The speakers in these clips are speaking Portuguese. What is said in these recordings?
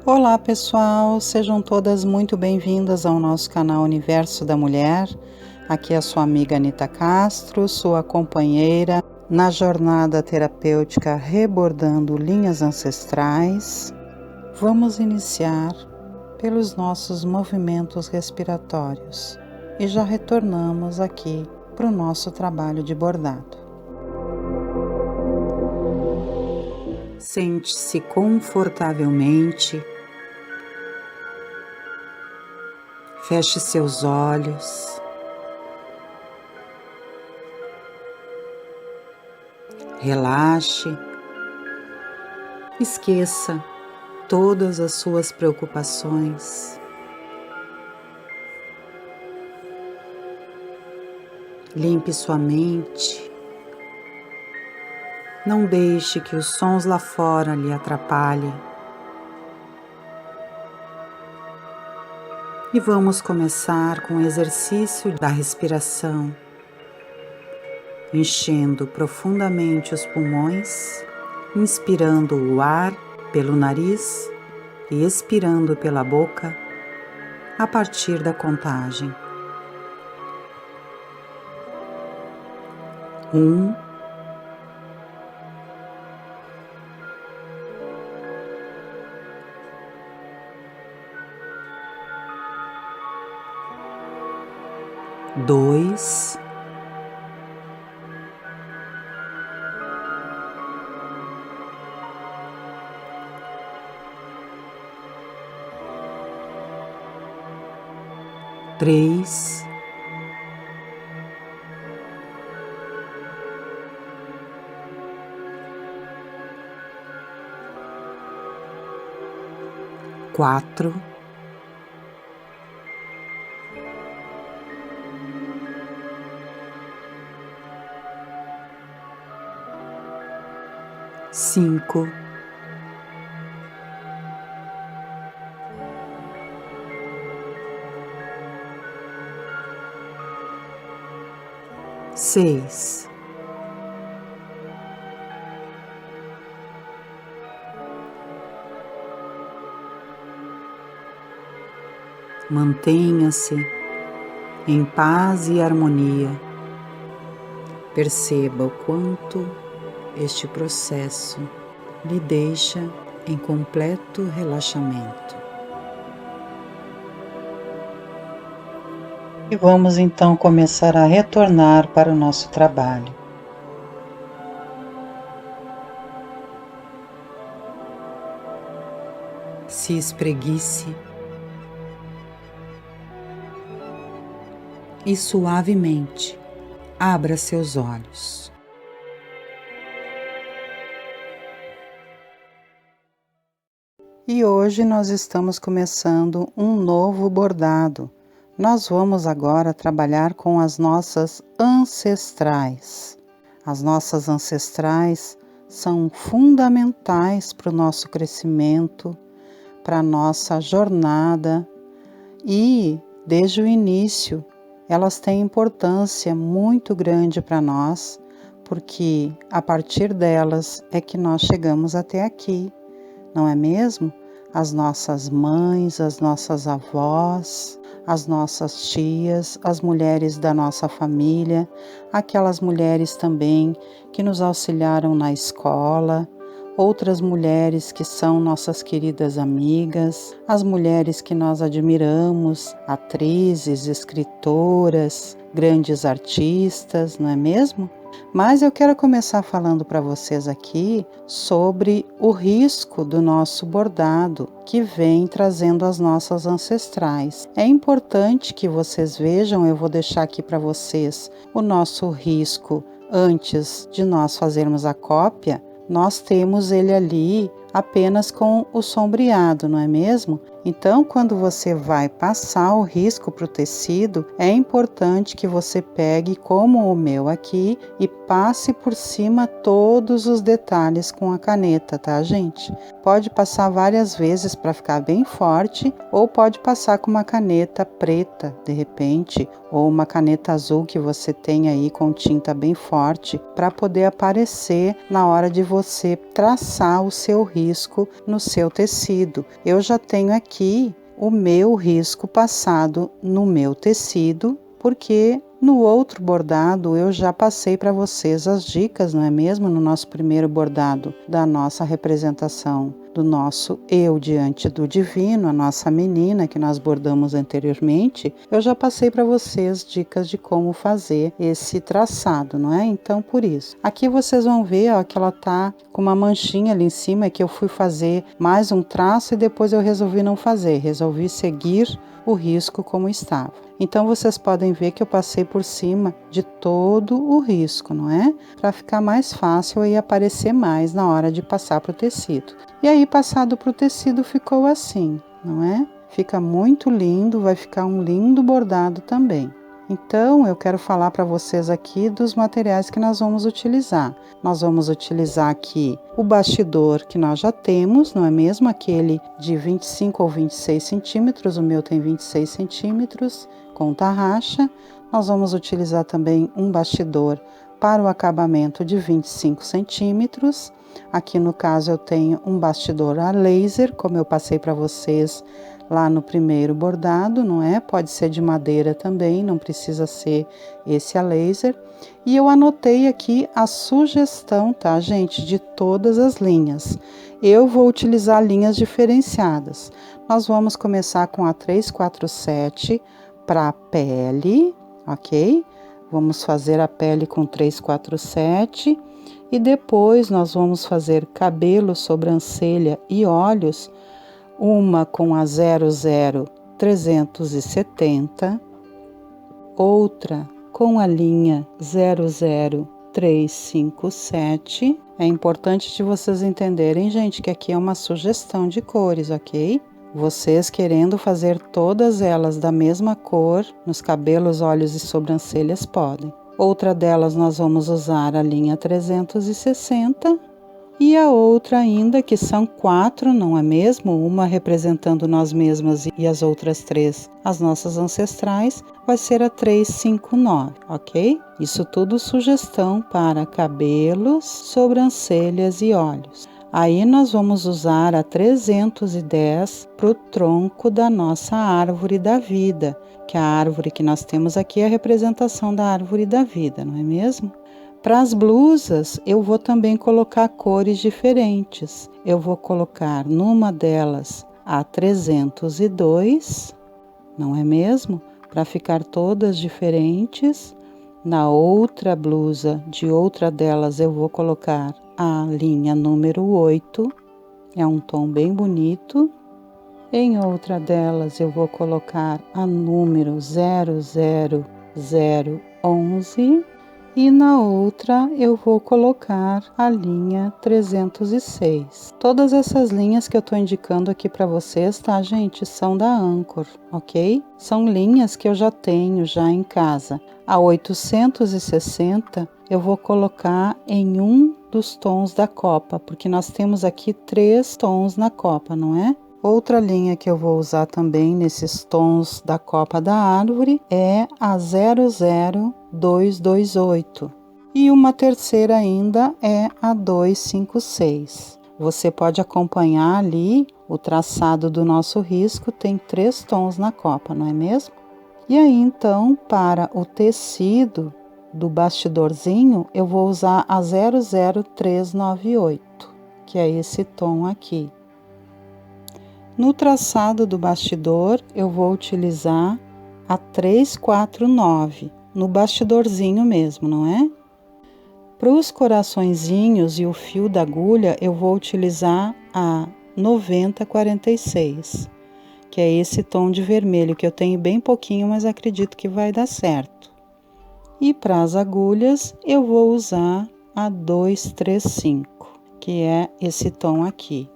Olá pessoal, sejam todas muito bem-vindas ao nosso canal Universo da Mulher. Aqui é a sua amiga Anita Castro, sua companheira na jornada terapêutica Rebordando Linhas Ancestrais. Vamos iniciar pelos nossos movimentos respiratórios e já retornamos aqui para o nosso trabalho de bordado. Sente-se confortavelmente. Feche seus olhos, relaxe, esqueça todas as suas preocupações, limpe sua mente, não deixe que os sons lá fora lhe atrapalhem. E vamos começar com o exercício da respiração, enchendo profundamente os pulmões, inspirando o ar pelo nariz e expirando pela boca a partir da contagem. 1, 2, 3, 4, 5, 6. Mantenha-se em paz e harmonia. Perceba o quanto este processo lhe deixa em completo relaxamento. E vamos então começar a retornar para o nosso trabalho. Se espreguice e suavemente abra seus olhos. E hoje nós estamos começando um novo bordado. Nós vamos agora trabalhar com as nossas ancestrais. As nossas ancestrais são fundamentais para o nosso crescimento, para a nossa jornada e, desde o início, elas têm importância muito grande para nós, porque a partir delas é que nós chegamos até aqui, não é mesmo? As nossas mães, as nossas avós, as nossas tias, as mulheres da nossa família, aquelas mulheres também que nos auxiliaram na escola, outras mulheres que são nossas queridas amigas, as mulheres que nós admiramos, atrizes, escritoras, grandes artistas, não é mesmo? Mas eu quero começar falando para vocês aqui sobre o risco do nosso bordado que vem trazendo as nossas ancestrais. É importante que vocês vejam, eu vou deixar aqui para vocês o nosso risco antes de nós fazermos a cópia. Nós temos ele ali apenas com o sombreado, não é mesmo? Então, quando você vai passar o risco para o tecido, é importante que você pegue, como o meu aqui, e passe por cima todos os detalhes com a caneta, tá, gente? Pode passar várias vezes para ficar bem forte, ou pode passar com uma caneta preta, de repente, ou uma caneta azul que você tem aí com tinta bem forte, para poder aparecer na hora de você traçar o seu risco no seu tecido. Eu já tenho aqui o meu risco passado no meu tecido, porque no outro bordado eu já passei para vocês as dicas, não é mesmo? No nosso primeiro bordado da nossa representação do nosso eu diante do divino, a nossa menina que nós bordamos anteriormente, eu já passei para vocês dicas de como fazer esse traçado, não é? Então, por isso. Aqui vocês vão ver, ó, que ela tá com uma manchinha ali em cima, que eu fui fazer mais um traço e depois eu resolvi não fazer, resolvi seguir o risco como estava. Então, vocês podem ver que eu passei por cima de todo o risco, não é? Para ficar mais fácil e aparecer mais na hora de passar para o tecido. E aí, passado para o tecido, ficou assim, não é? Fica muito lindo, vai ficar um lindo bordado também. Então, eu quero falar para vocês aqui dos materiais que nós vamos utilizar. Nós vamos utilizar aqui o bastidor que nós já temos, não é mesmo? Aquele de 25 ou 26 centímetros, o meu tem 26 centímetros, com tarraxa. Nós vamos utilizar também um bastidor para o acabamento de 25 centímetros. Aqui no caso eu tenho um bastidor a laser, como eu passei para vocês lá no primeiro bordado, não é? Pode ser de madeira também, não precisa ser esse a laser. E eu anotei aqui a sugestão, tá, gente, de todas as linhas. Eu vou utilizar linhas diferenciadas. Nós vamos começar com a 347 para a pele, ok? Vamos fazer a pele com 347 e depois nós vamos fazer cabelo, sobrancelha e olhos, uma com a 00370, outra com a linha 00357. É importante de vocês entenderem, gente, que aqui é uma sugestão de cores, ok? Vocês querendo fazer todas elas da mesma cor, nos cabelos, olhos e sobrancelhas, podem. Outra delas nós vamos usar a linha 360 e a outra ainda, que são 4, não é mesmo? Uma representando nós mesmas e as outras 3, as nossas ancestrais, vai ser a 359, ok? Isso tudo sugestão para cabelos, sobrancelhas e olhos. Aí nós vamos usar a 310 para o tronco da nossa árvore da vida, que a árvore que nós temos aqui é a representação da árvore da vida, não é mesmo? Para as blusas, eu vou também colocar cores diferentes. Eu vou colocar numa delas a 302, não é mesmo? Para ficar todas diferentes. Na outra blusa de outra delas, eu vou colocar a linha número 8, é um tom bem bonito. Em outra delas, eu vou colocar a número 00011. E na outra eu vou colocar a linha 306. Todas essas linhas que eu tô indicando aqui para vocês, tá, gente? São da Anchor, ok? São linhas que eu já tenho já em casa. A 860 eu vou colocar em um dos tons da copa, porque nós temos aqui 3 tons na copa, não é? Outra linha que eu vou usar também nesses tons da copa da árvore é a 00228. E uma terceira ainda é a 256. Você pode acompanhar ali o traçado do nosso risco, tem 3 tons na copa, não é mesmo? E aí então, para o tecido do bastidorzinho, eu vou usar a 00398, que é esse tom aqui. No traçado do bastidor, eu vou utilizar a 349, no bastidorzinho mesmo, não é? Para os coraçõezinhos e o fio da agulha, eu vou utilizar a 9046, que é esse tom de vermelho, que eu tenho bem pouquinho, mas acredito que vai dar certo. E para as agulhas, eu vou usar a 235, que é esse tom aqui.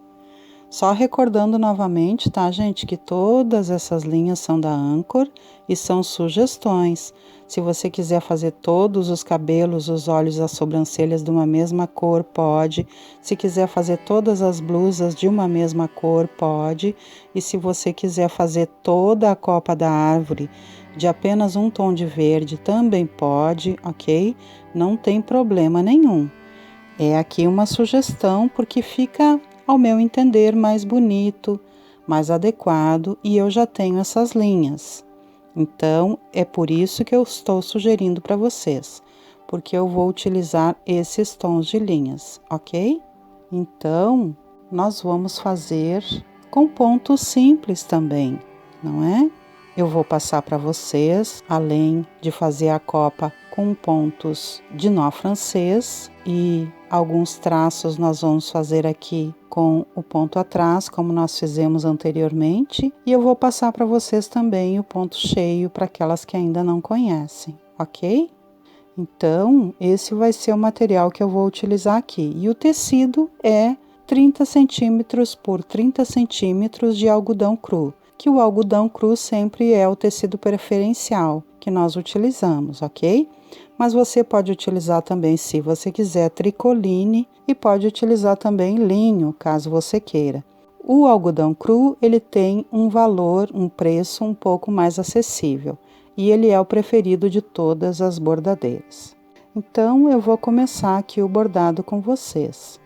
Só recordando novamente, tá, gente, que todas essas linhas são da Anchor e são sugestões. Se você quiser fazer todos os cabelos, os olhos, as sobrancelhas de uma mesma cor, pode. Se quiser fazer todas as blusas de uma mesma cor, pode. E se você quiser fazer toda a copa da árvore de apenas um tom de verde, também pode, ok? Não tem problema nenhum. É aqui uma sugestão porque fica, ao meu entender, mais bonito, mais adequado e eu já tenho essas linhas. Então, é por isso que eu estou sugerindo para vocês, porque eu vou utilizar esses tons de linhas, ok? Então, nós vamos fazer com pontos simples também, não é? Eu vou passar para vocês, além de fazer a copa com pontos de nó francês e alguns traços nós vamos fazer aqui com o ponto atrás, como nós fizemos anteriormente, e eu vou passar para vocês também o ponto cheio para aquelas que ainda não conhecem, ok? Então, esse vai ser o material que eu vou utilizar aqui. E o tecido é 30 centímetros por 30 centímetros de algodão cru, que o algodão cru sempre é o tecido preferencial que nós utilizamos, ok? Mas você pode utilizar também, se você quiser, tricoline e pode utilizar também linho, caso você queira. O algodão cru, ele tem um valor, um preço um pouco mais acessível e ele é o preferido de todas as bordadeiras. Então, eu vou começar aqui o bordado com vocês,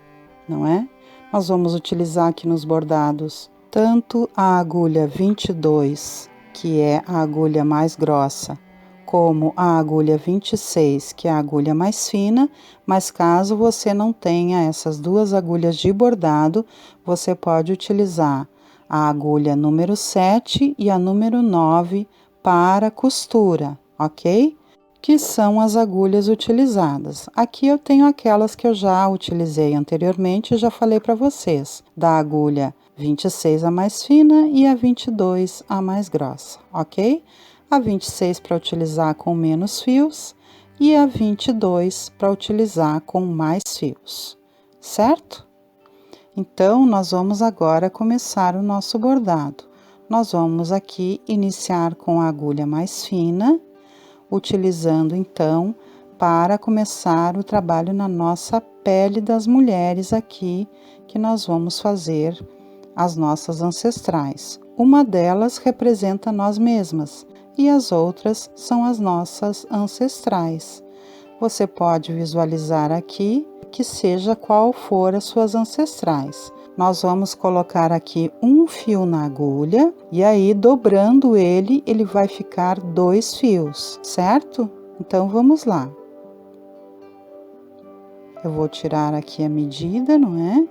não é? Nós vamos utilizar aqui nos bordados tanto a agulha 22, que é a agulha mais grossa, como a agulha 26, que é a agulha mais fina, mas caso você não tenha essas duas agulhas de bordado, você pode utilizar a agulha número 7 e a número 9 para costura, ok? Que são as agulhas utilizadas. Aqui eu tenho aquelas que eu já utilizei anteriormente e já falei para vocês, da agulha 26 a mais fina e a 22 a mais grossa, ok? A 26 para utilizar com menos fios e a 22 para utilizar com mais fios, certo? Então, nós vamos agora começar o nosso bordado. Nós vamos aqui iniciar com a agulha mais fina, utilizando então para começar o trabalho na nossa pele das mulheres aqui, que nós vamos fazer as nossas ancestrais. Uma delas representa nós mesmas e as outras são as nossas ancestrais. Você pode visualizar aqui que seja qual for as suas ancestrais. Nós vamos colocar aqui um fio na agulha e aí dobrando ele, ele vai ficar 2 fios, certo? Então vamos lá. Eu vou tirar aqui a medida, não é?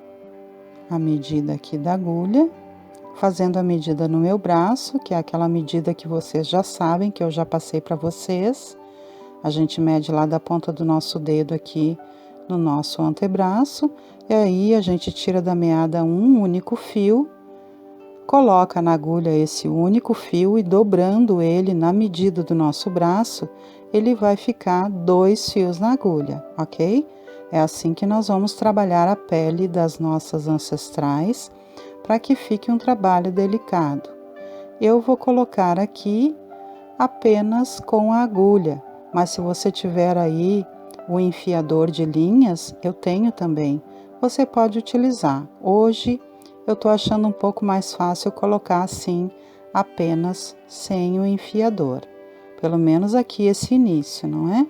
A medida aqui da agulha, fazendo a medida no meu braço, que é aquela medida que vocês já sabem, que eu já passei para vocês. A gente mede lá da ponta do nosso dedo aqui no nosso antebraço, e aí a gente tira da meada um único fio, coloca na agulha esse único fio e dobrando ele na medida do nosso braço, ele vai ficar 2 fios na agulha, ok? É assim que nós vamos trabalhar a pele das nossas ancestrais, para que fique um trabalho delicado. Eu vou colocar aqui apenas com a agulha, mas se você tiver aí o enfiador de linhas, eu tenho também, você pode utilizar. Hoje eu tô achando um pouco mais fácil colocar assim, apenas sem o enfiador. Pelo menos aqui esse início, não é?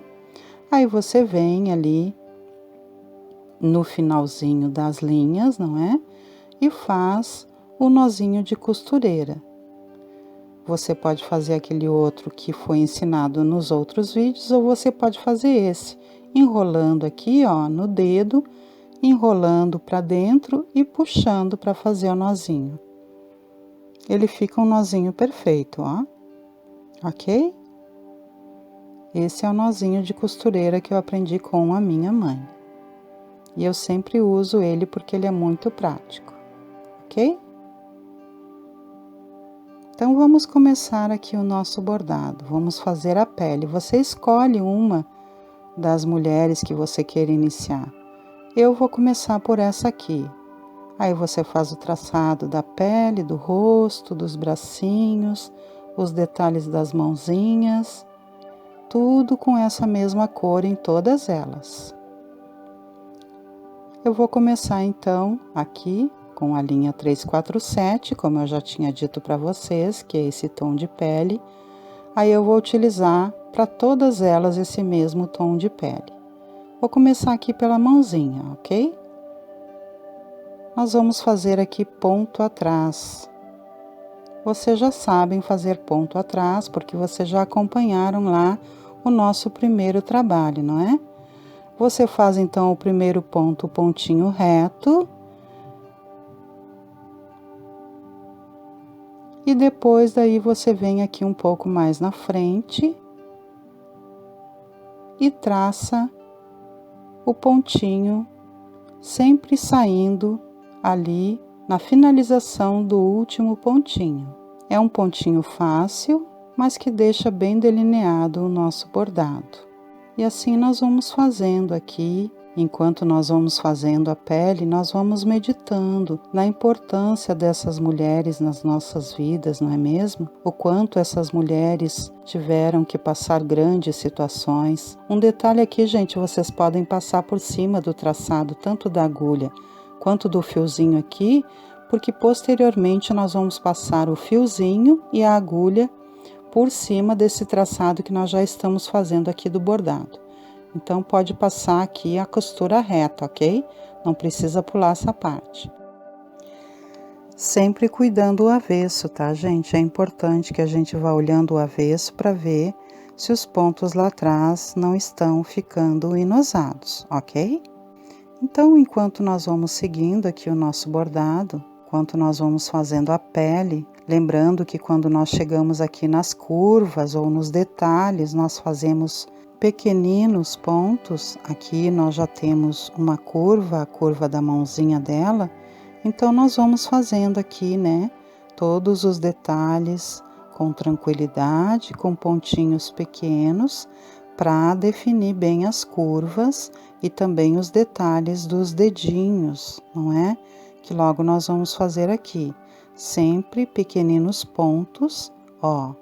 Aí você vem ali no finalzinho das linhas, não é? E faz o nozinho de costureira. Você pode fazer aquele outro que foi ensinado nos outros vídeos, ou você pode fazer esse, enrolando aqui, ó, no dedo, enrolando para dentro e puxando para fazer o nozinho. Ele fica um nozinho perfeito, ó. Ok? Esse é o nozinho de costureira que eu aprendi com a minha mãe. E eu sempre uso ele porque ele é muito prático, ok? Então, vamos começar aqui o nosso bordado. Vamos fazer a pele. Você escolhe uma das mulheres que você queira iniciar. Eu vou começar por essa aqui. Aí você faz o traçado da pele, do rosto, dos bracinhos, os detalhes das mãozinhas, tudo com essa mesma cor em todas elas. Eu vou começar então aqui com a linha 347, como eu já tinha dito para vocês, que é esse tom de pele. Aí eu vou utilizar para todas elas esse mesmo tom de pele. Vou começar aqui pela mãozinha, ok? Nós vamos fazer aqui ponto atrás. Vocês já sabem fazer ponto atrás, porque vocês já acompanharam lá o nosso primeiro trabalho, não é? Você faz então o primeiro ponto, o pontinho reto. E depois daí você vem aqui um pouco mais na frente e traça o pontinho, sempre saindo ali na finalização do último pontinho. É um pontinho fácil, mas que deixa bem delineado o nosso bordado. E assim nós vamos fazendo aqui. Enquanto nós vamos fazendo a pele, nós vamos meditando na importância dessas mulheres nas nossas vidas, não é mesmo? O quanto essas mulheres tiveram que passar grandes situações. Um detalhe aqui, gente, vocês podem passar por cima do traçado, tanto da agulha quanto do fiozinho aqui, porque posteriormente nós vamos passar o fiozinho e a agulha por cima desse traçado que nós já estamos fazendo aqui do bordado. Então, pode passar aqui a costura reta, ok? Não precisa pular essa parte. Sempre cuidando o avesso, tá, gente? É importante que a gente vá olhando o avesso para ver se os pontos lá atrás não estão ficando inosados, ok? Então, enquanto nós vamos seguindo aqui o nosso bordado, enquanto nós vamos fazendo a pele, lembrando que quando nós chegamos aqui nas curvas ou nos detalhes, nós fazemos pequeninos pontos. Aqui nós já temos uma curva, a curva da mãozinha dela, então nós vamos fazendo aqui, né, todos os detalhes com tranquilidade, com pontinhos pequenos, para definir bem as curvas e também os detalhes dos dedinhos, não é? Que logo nós vamos fazer aqui. Sempre pequeninos pontos, ó.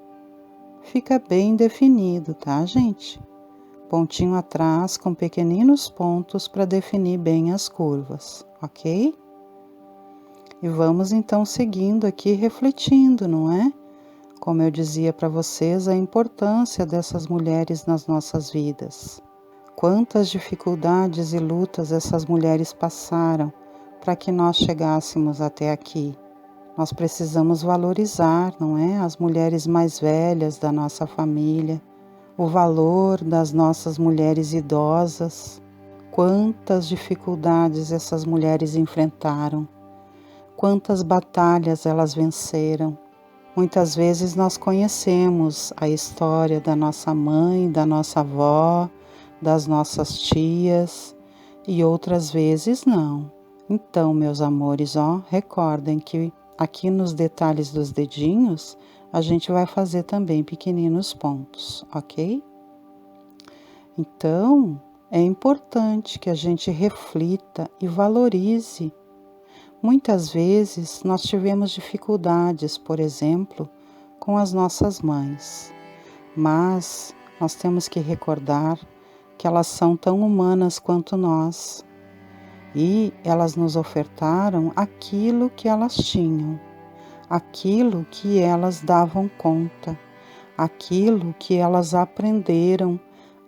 Fica bem definido, tá, gente? Pontinho atrás com pequeninos pontos para definir bem as curvas, ok? E vamos então seguindo aqui, refletindo, não é? Como eu dizia para vocês, a importância dessas mulheres nas nossas vidas. Quantas dificuldades e lutas essas mulheres passaram para que nós chegássemos até aqui. Nós precisamos valorizar, não é? As mulheres mais velhas da nossa família, o valor das nossas mulheres idosas. Quantas dificuldades essas mulheres enfrentaram, quantas batalhas elas venceram. Muitas vezes nós conhecemos a história da nossa mãe, da nossa avó, das nossas tias, e outras vezes não. Então, meus amores, ó, recordem que aqui nos detalhes dos dedinhos, a gente vai fazer também pequeninos pontos, ok? Então, é importante que a gente reflita e valorize. Muitas vezes nós tivemos dificuldades, por exemplo, com as nossas mães, mas nós temos que recordar que elas são tão humanas quanto nós e elas nos ofertaram aquilo que elas tinham, aquilo que elas davam conta, aquilo que elas aprenderam,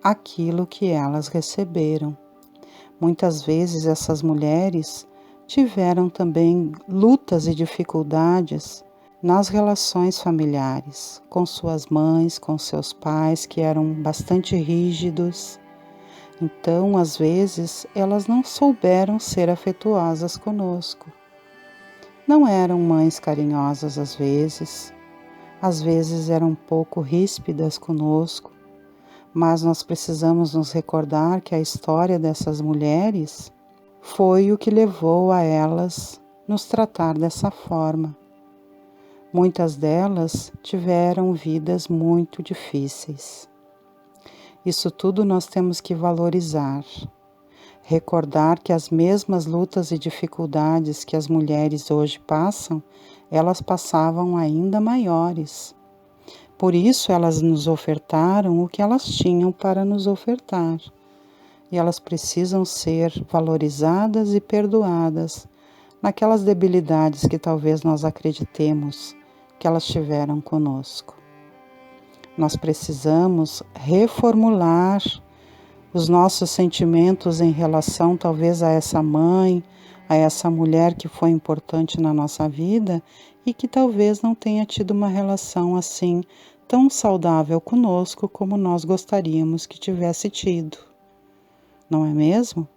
aquilo que elas receberam. Muitas vezes essas mulheres tiveram também lutas e dificuldades nas relações familiares, com suas mães, com seus pais, que eram bastante rígidos. Então, às vezes, elas não souberam ser afetuosas conosco. Não eram mães carinhosas às vezes eram um pouco ríspidas conosco, mas nós precisamos nos recordar que a história dessas mulheres foi o que levou a elas nos tratar dessa forma. Muitas delas tiveram vidas muito difíceis. Isso tudo nós temos que valorizar. Recordar que as mesmas lutas e dificuldades que as mulheres hoje passam, elas passavam ainda maiores. Por isso elas nos ofertaram o que elas tinham para nos ofertar. E elas precisam ser valorizadas e perdoadas naquelas debilidades que talvez nós acreditemos que elas tiveram conosco. Nós precisamos reformular os nossos sentimentos em relação talvez a essa mãe, a essa mulher que foi importante na nossa vida e que talvez não tenha tido uma relação assim tão saudável conosco como nós gostaríamos que tivesse tido. Não é mesmo?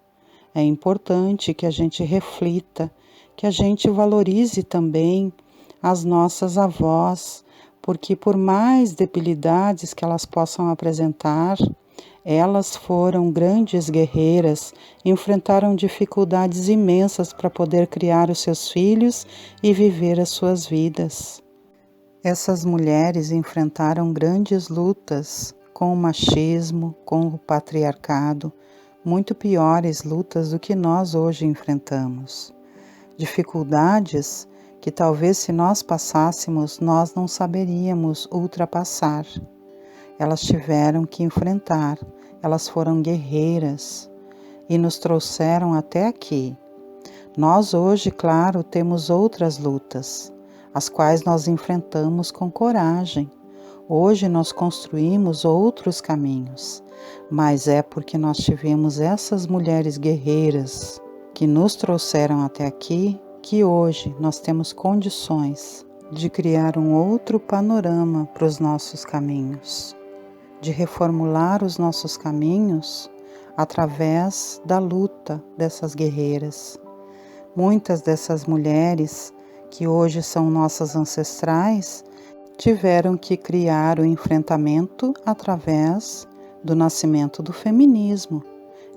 É importante que a gente reflita, que a gente valorize também as nossas avós, porque por mais debilidades que elas possam apresentar, elas foram grandes guerreiras, enfrentaram dificuldades imensas para poder criar os seus filhos e viver as suas vidas. Essas mulheres enfrentaram grandes lutas com o machismo, com o patriarcado, muito piores lutas do que nós hoje enfrentamos. Dificuldades que talvez se nós passássemos, nós não saberíamos ultrapassar. Elas tiveram que enfrentar, elas foram guerreiras e nos trouxeram até aqui. Nós hoje, claro, temos outras lutas, as quais nós enfrentamos com coragem. Hoje nós construímos outros caminhos, mas é porque nós tivemos essas mulheres guerreiras que nos trouxeram até aqui, que hoje nós temos condições de criar um outro panorama para os nossos caminhos, de reformular os nossos caminhos através da luta dessas guerreiras. Muitas dessas mulheres que hoje são nossas ancestrais tiveram que criar o enfrentamento através do nascimento do feminismo.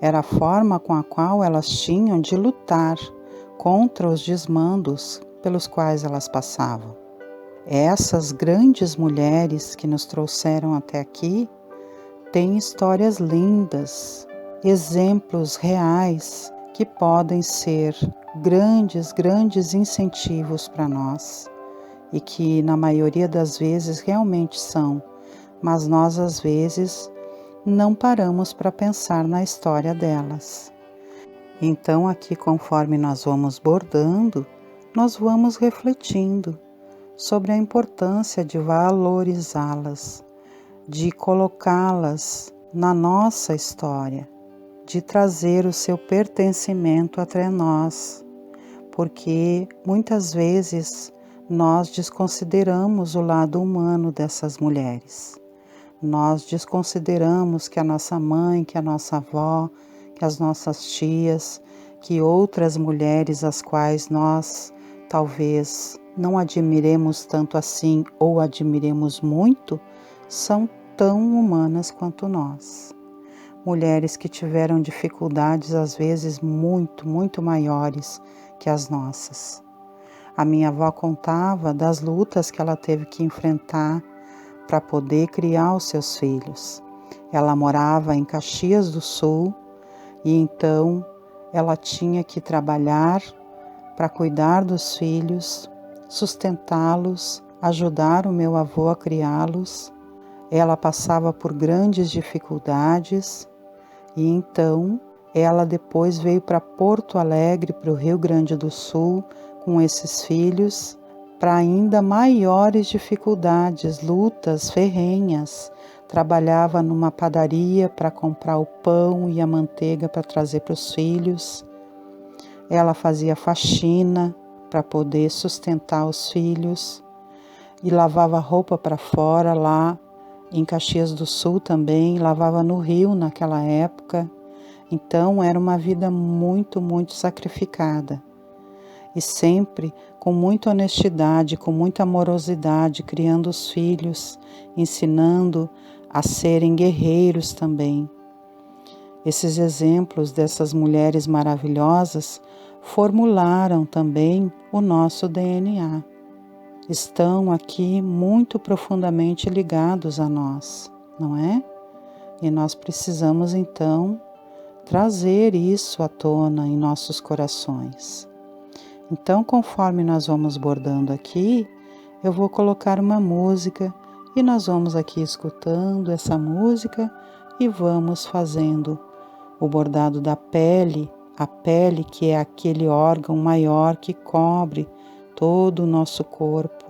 Era a forma com a qual elas tinham de lutar contra os desmandos pelos quais elas passavam. Essas grandes mulheres que nos trouxeram até aqui têm histórias lindas, exemplos reais que podem ser grandes incentivos para nós e que na maioria das vezes realmente são, mas nós às vezes não paramos para pensar na história delas. Então aqui, conforme nós vamos bordando, nós vamos refletindo sobre a importância de valorizá-las, de colocá-las na nossa história, de trazer o seu pertencimento até nós, porque muitas vezes nós desconsideramos o lado humano dessas mulheres. Nós desconsideramos que a nossa mãe, que a nossa avó, que as nossas tias, que outras mulheres as quais nós talvez não admiremos tanto assim ou admiremos muito, são tão humanas quanto nós. Mulheres que tiveram dificuldades às vezes muito maiores que as nossas. A minha avó contava das lutas que ela teve que enfrentar para poder criar os seus filhos. Ela morava em Caxias do Sul e então ela tinha que trabalhar para cuidar dos filhos, sustentá-los, ajudar o meu avô a criá-los. Ela passava por grandes dificuldades e então ela depois veio para Porto Alegre, para o Rio Grande do Sul, com esses filhos, para ainda maiores dificuldades, lutas ferrenhas. Trabalhava numa padaria para comprar o pão e a manteiga para trazer para os filhos. Ela fazia faxina para poder sustentar os filhos e lavava roupa para fora lá em Caxias do Sul também, lavava no Rio naquela época. Então era uma vida muito sacrificada. E sempre com muita honestidade, com muita amorosidade, criando os filhos, ensinando a serem guerreiros também. Esses exemplos dessas mulheres maravilhosas formularam também o nosso DNA. Estão aqui muito profundamente ligados a nós, não é? E nós precisamos então trazer isso à tona em nossos corações. Então, conforme nós vamos bordando aqui, eu vou colocar uma música e nós vamos aqui escutando essa música e vamos fazendo o bordado da pele, a pele que é aquele órgão maior que cobre todo o nosso corpo,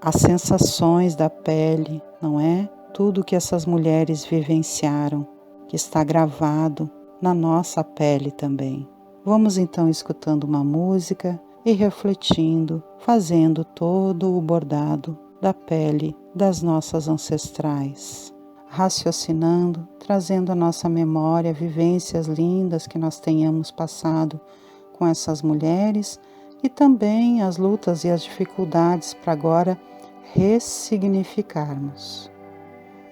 as sensações da pele, não é? Tudo que essas mulheres vivenciaram, que está gravado na nossa pele também. Vamos então escutando uma música e refletindo, fazendo todo o bordado da pele das nossas ancestrais, raciocinando, trazendo à nossa memória vivências lindas que nós tenhamos passado com essas mulheres e também as lutas e as dificuldades para agora ressignificarmos.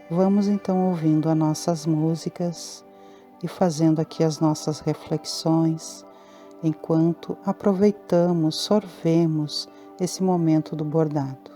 Vamos então ouvindo as nossas músicas e fazendo aqui as nossas reflexões, enquanto aproveitamos, sorvemos esse momento do bordado.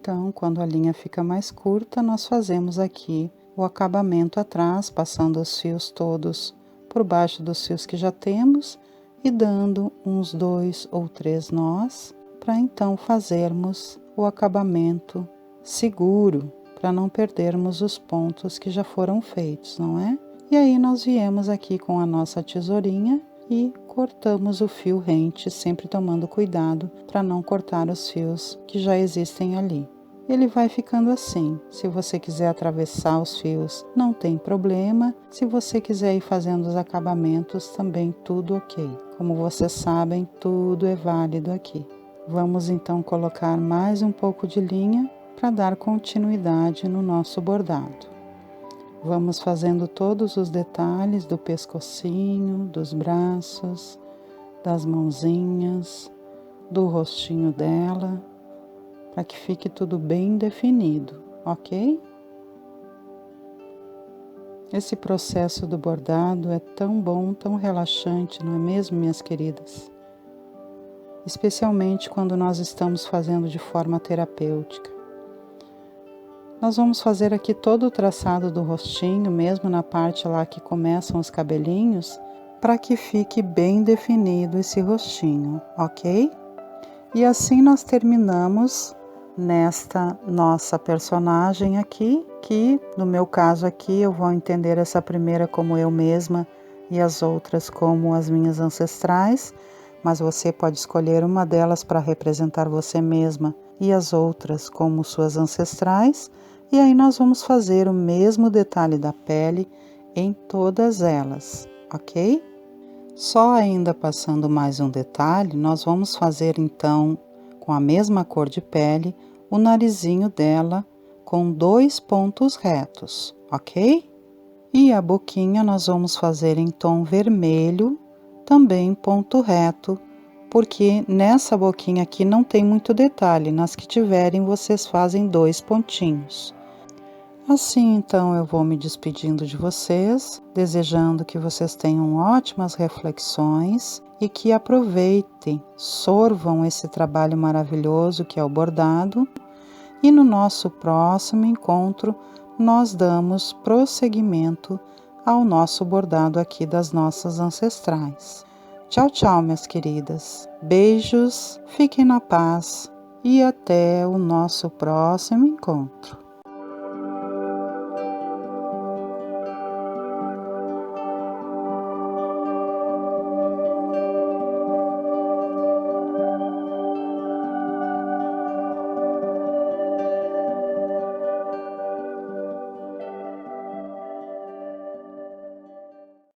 Então, quando a linha fica mais curta, nós fazemos aqui o acabamento atrás, passando os fios todos por baixo dos fios que já temos e dando uns 2 ou 3 nós, para então fazermos o acabamento seguro, para não perdermos os pontos que já foram feitos, não é? E aí nós viemos aqui com a nossa tesourinha e cortamos o fio rente, sempre tomando cuidado para não cortar os fios que já existem ali. Ele vai ficando assim. Se você quiser atravessar os fios, não tem problema. Se você quiser ir fazendo os acabamentos, também tudo ok. Como vocês sabem, tudo é válido aqui. Vamos então colocar mais um pouco de linha para dar continuidade no nosso bordado. Vamos fazendo todos os detalhes do pescocinho, dos braços, das mãozinhas, do rostinho dela, para que fique tudo bem definido. ok? Esse processo do bordado é tão bom, tão relaxante, não é mesmo, minhas queridas? Especialmente quando nós estamos fazendo de forma terapêutica. Nós vamos fazer aqui todo o traçado do rostinho, mesmo na parte lá que começam os cabelinhos, para que fique bem definido esse rostinho, ok? E assim nós terminamos nesta nossa personagem aqui, que no meu caso aqui eu vou entender essa primeira como eu mesma e as outras como as minhas ancestrais, mas você pode escolher uma delas para representar você mesma e as outras como suas ancestrais, e aí nós vamos fazer o mesmo detalhe da pele em todas elas, ok? Só ainda passando mais um detalhe, nós vamos fazer então, com a mesma cor de pele, o narizinho dela com 2 pontos retos, ok? E a boquinha nós vamos fazer em tom vermelho, também ponto reto, porque nessa boquinha aqui não tem muito detalhe, nas que tiverem vocês fazem 2 pontinhos. Assim, então, eu vou me despedindo de vocês, desejando que vocês tenham ótimas reflexões e que aproveitem, sorvam esse trabalho maravilhoso que é o bordado. E no nosso próximo encontro, nós damos prosseguimento ao nosso bordado aqui das nossas ancestrais. Tchau, tchau, minhas queridas. Beijos, fiquem na paz e até o nosso próximo encontro.